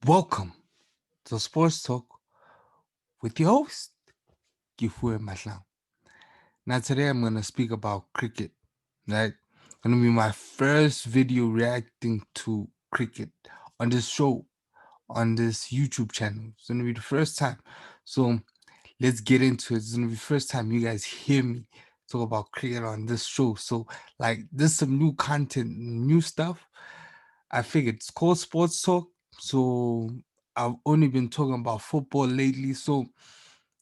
Welcome to Sports Talk with your host, Kifue Matlang. Now, today I'm going to speak about cricket, right? Going to be my first video reacting to cricket on this show, on this YouTube channel. It's going to be the first time. So, let's get into it. It's going to be the first time you guys hear me talk about cricket on this show. So, like, there's some new content, new stuff. I figured it's called Sports Talk. So, I've only been talking about football lately. So,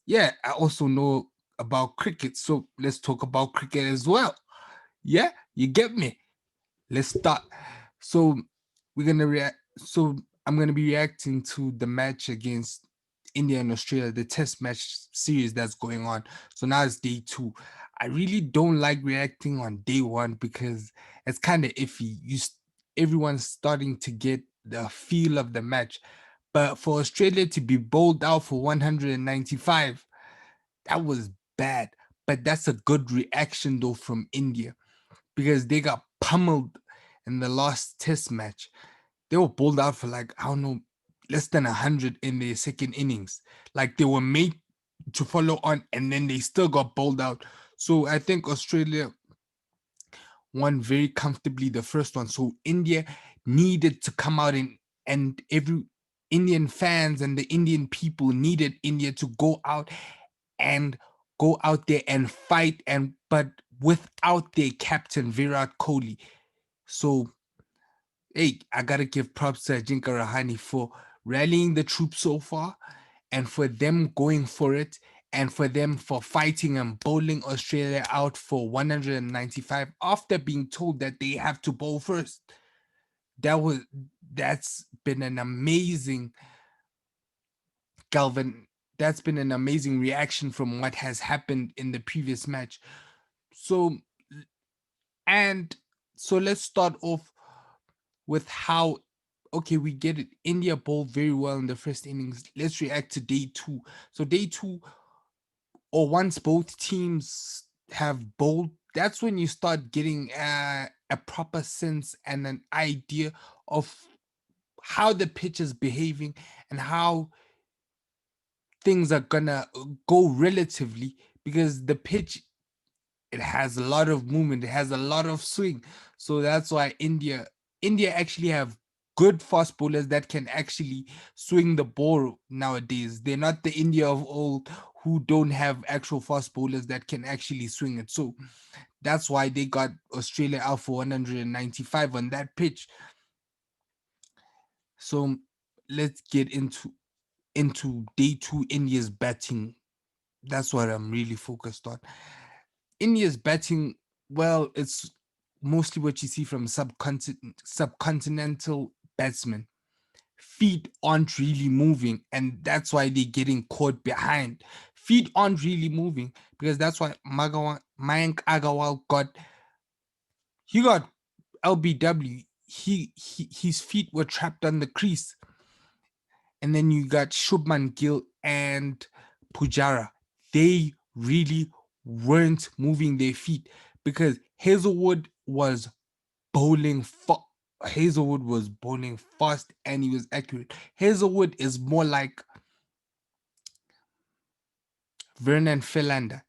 yeah, I also know about cricket. So, let's talk about cricket as well. Yeah, you get me. Let's start. So we're gonna react. So I'm gonna be reacting to the match against India and Australia, the Test match series that's going on. So now it's day two. I really don't like reacting on day one because it's kind of iffy. Everyone's starting to get the feel of the match, but for Australia to be bowled out for 195, that was bad. But that's a good reaction though from India because they got pummeled in the last test match. They were bowled out for like, I don't know, less than 100 in their second innings. Like they were made to follow on and then they still got bowled out. So I think Australia won very comfortably the first one. So India needed to come out and every Indian fans and the Indian people needed India to and go out there and fight but without their captain Virat Kohli. So hey, I gotta give props to Ajinkya Rahane for rallying the troops so far and for them going for it and for them for fighting and bowling Australia out for 195 after being told that they have to bowl first. That was that's been an amazing Galvin. That's been an amazing reaction from what has happened in the previous match. So and so let's start off with how okay, we get it. India bowled very well in the first innings. Let's react to day two. So day two, or once both teams have bowled, that's when you start getting a proper sense and an idea of how the pitch is behaving and how things are gonna go relatively because the pitch, it has a lot of movement, it has a lot of swing. So that's why India actually have good fast bowlers that can actually swing the ball nowadays. They're not the India of old who don't have actual fast bowlers that can actually swing it. So that's why they got Australia out for 195 on that pitch. So let's get into day two, India's batting. That's what I'm really focused on. India's batting, well, it's mostly what you see from subcontinental batsmen. Feet aren't really moving, and that's why they're getting caught behind. Feet aren't really moving because that's why Mayank Agarwal got LBW. His feet were trapped on the crease, and then you got Shubman Gill and Pujara. They really weren't moving their feet because Hazelwood was bowling fast and he was accurate. Hazelwood is more like Vernon Philander.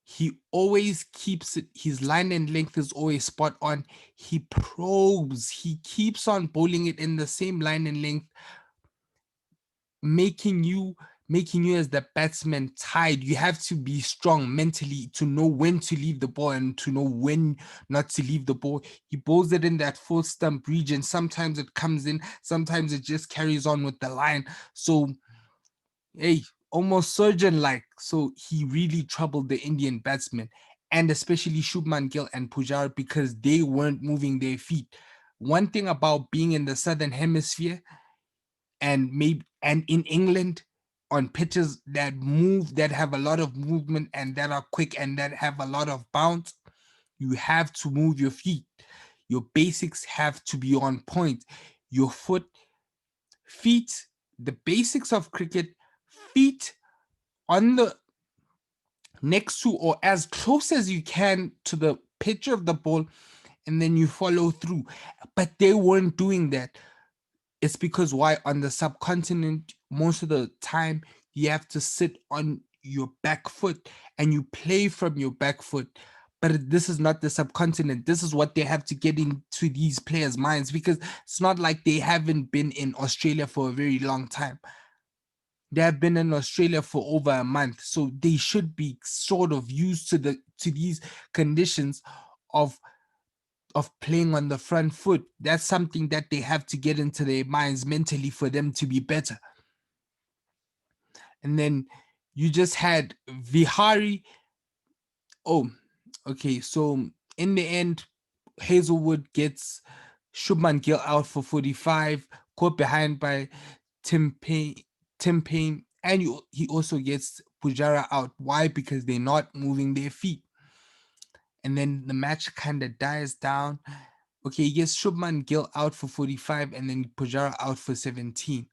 He always keeps it, his line and length is always spot on. He probes, he keeps on bowling it in the same line and length, making you as the batsman tired. You have to be strong mentally to know when to leave the ball and to know when not to leave the ball. He bowls it in that full stump region. Sometimes it comes in, sometimes it just carries on with the line. So hey, almost surgeon like. So he really troubled the Indian batsmen and especially Shubman Gill and Pujara because they weren't moving their feet. One thing about being in the southern hemisphere and in England on pitches that have a lot of movement and that are quick and that have a lot of bounce, you have to move your feet. Your basics have to be on point. Your feet, the basics of cricket, feet on the next to or as close as you can to the pitch of the ball, and then you follow through. But they weren't doing that. It's because why on the subcontinent, most of the time you have to sit on your back foot and you play from your back foot. But this is not the subcontinent. This is what they have to get into these players' minds, because it's not like they haven't been in Australia for a very long time. They have been in Australia for over a month, so they should be sort of used to these conditions of playing on the front foot. That's something that they have to get into their minds mentally for them to be better. And then you just had Vihari. Oh, okay. So in the end, Hazelwood gets Shubman Gill out for 45, caught behind by Tim Payne. And he also gets Pujara out. Why? Because they're not moving their feet. And then the match kind of dies down. Okay, he gets Shubman Gill out for 45 and then Pujara out for 17.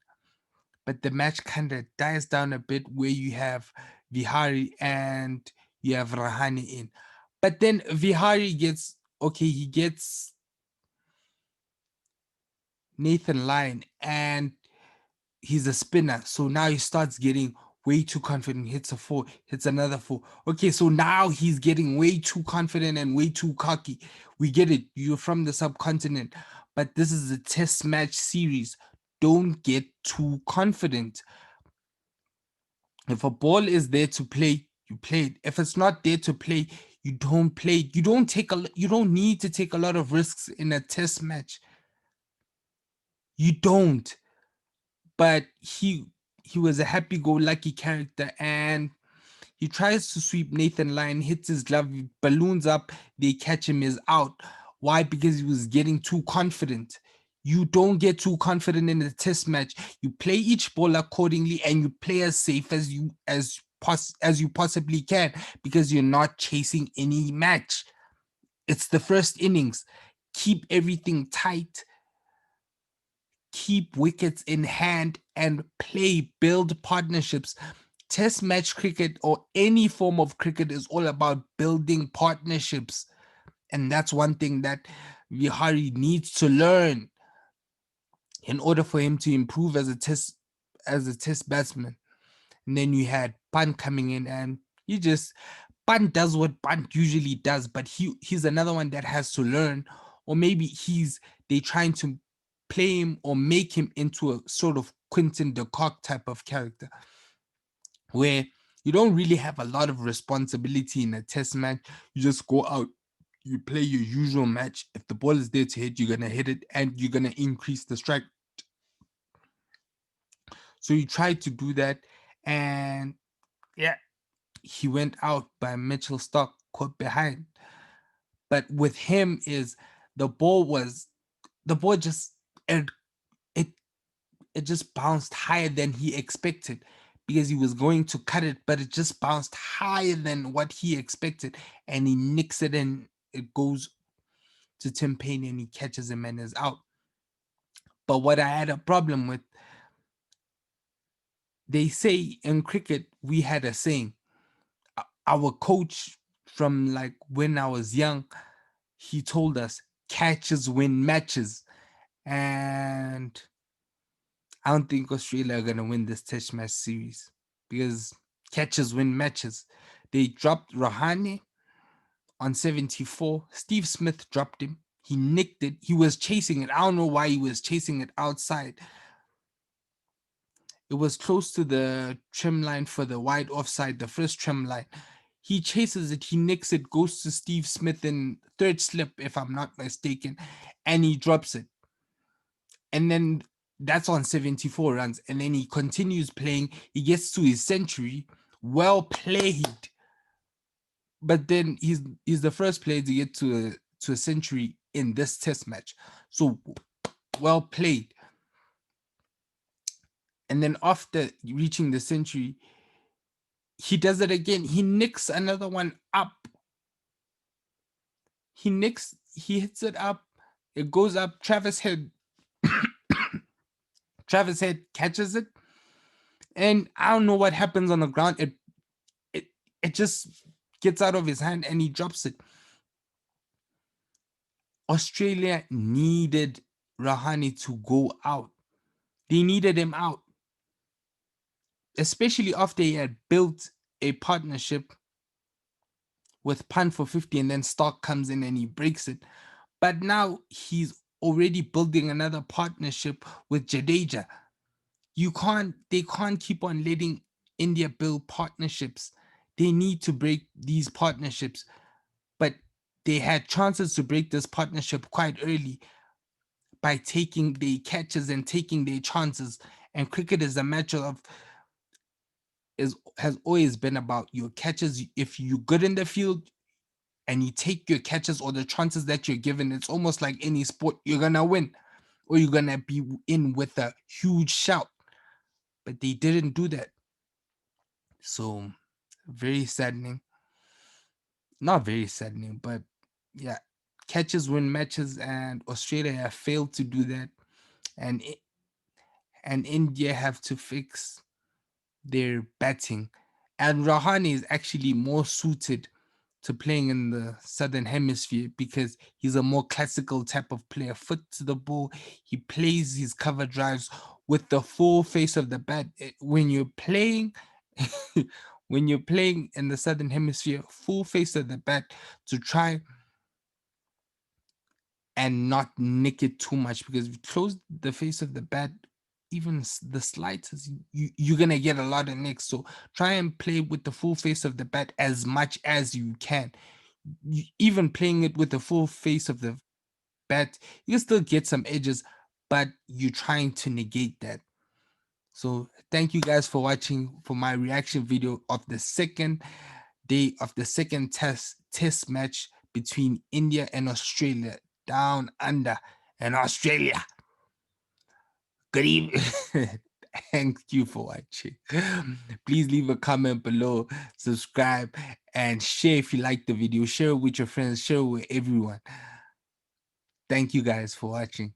But the match kind of dies down a bit where you have Vihari and you have Rahane in. But then Vihari gets, okay, he gets Nathan Lyon and he's a spinner. So now he starts getting way too confident, hits a four, hits another four. Okay, so now he's getting way too confident and way too cocky. We get it. You're from the subcontinent, but this is a test match series. Don't get too confident. If a ball is there to play, you play it. If it's not there to play, you don't play it. You don't need to take a lot of risks in a test match. You don't. But he was a happy-go-lucky character, and he tries to sweep Nathan Lyon, hits his glove, balloons up, they catch him, is out. Why? Because he was getting too confident. You don't get too confident in a test match. You play each ball accordingly and you play as safe as you possibly can, because you're not chasing any match. It's the first innings. Keep everything tight, keep wickets in hand, and build partnerships. Test match cricket or any form of cricket is all about building partnerships. And that's one thing that Vihari needs to learn in order for him to improve as a test batsman. And then you had Pant coming in, and Pant does what Pant usually does, but he's another one that has to learn, or maybe they trying to play him or make him into a sort of Quinton de Kock type of character, where you don't really have a lot of responsibility in a test match. You just go out, you play your usual match. If the ball is there to hit, you're gonna hit it, and you're gonna increase the strike. So he tried to do that, and yeah, he went out by Mitchell Starc, caught behind. But with him is the ball was the ball just it it just bounced higher than he expected, because he was going to cut it, but it just bounced higher than what he expected, and he nicks it and it goes to Tim Payne and he catches him and is out. But what I had a problem with, they say in cricket, we had a saying. Our coach from like when I was young, he told us catches win matches. And I don't think Australia are gonna win this Test match series, because catches win matches. They dropped Rahane on 74. Steve Smith dropped him. He nicked it. He was chasing it. I don't know why he was chasing it outside. It was close to the trim line for the wide offside, the first trim line. He chases it, he nicks it, goes to Steve Smith in third slip, if I'm not mistaken, and he drops it. And then that's on 74 runs. And then he continues playing. He gets to his century. Well played. But then he's the first player to get to a century in this test match. So well played. And then after reaching the century, he does it again. He nicks another one up. He hits it up. It goes up. Travis Head catches it. And I don't know what happens on the ground. It just gets out of his hand and he drops it. Australia needed Rahane to go out. They needed him out, especially after he had built a partnership with Pan for 50 and then Stark comes in and he breaks it. But now he's already building another partnership with Jadeja. They can't keep on letting India build partnerships. They need to break these partnerships. But they had chances to break this partnership quite early by taking their catches and taking their chances. And cricket is a matter of is has always been about your catches. If you're good in the field and you take your catches or the chances that you're given, it's almost like any sport, you're gonna win or you're gonna be in with a huge shout. But they didn't do that. So very saddening. Not very saddening, but yeah, catches win matches, and Australia have failed to do that, and and India have to fix their batting. And Rahane is actually more suited to playing in the southern hemisphere because he's a more classical type of player, foot to the ball. He plays his cover drives with the full face of the bat. When you're playing, when you're playing in the southern hemisphere, full face of the bat to try and not nick it too much, because if you close the face of the bat even the slightest, you're gonna get a lot of nicks. So try and play with the full face of the bat as much as you can. Even playing it with the full face of the bat, you can still get some edges, but you're trying to negate that. So thank you guys for watching for my reaction video of the second day of the second test match between India and Australia down under in Australia. Good evening. Thank you for watching. Please leave a comment below, subscribe, and share if you like the video. Share it with your friends, share it with everyone. Thank you guys for watching.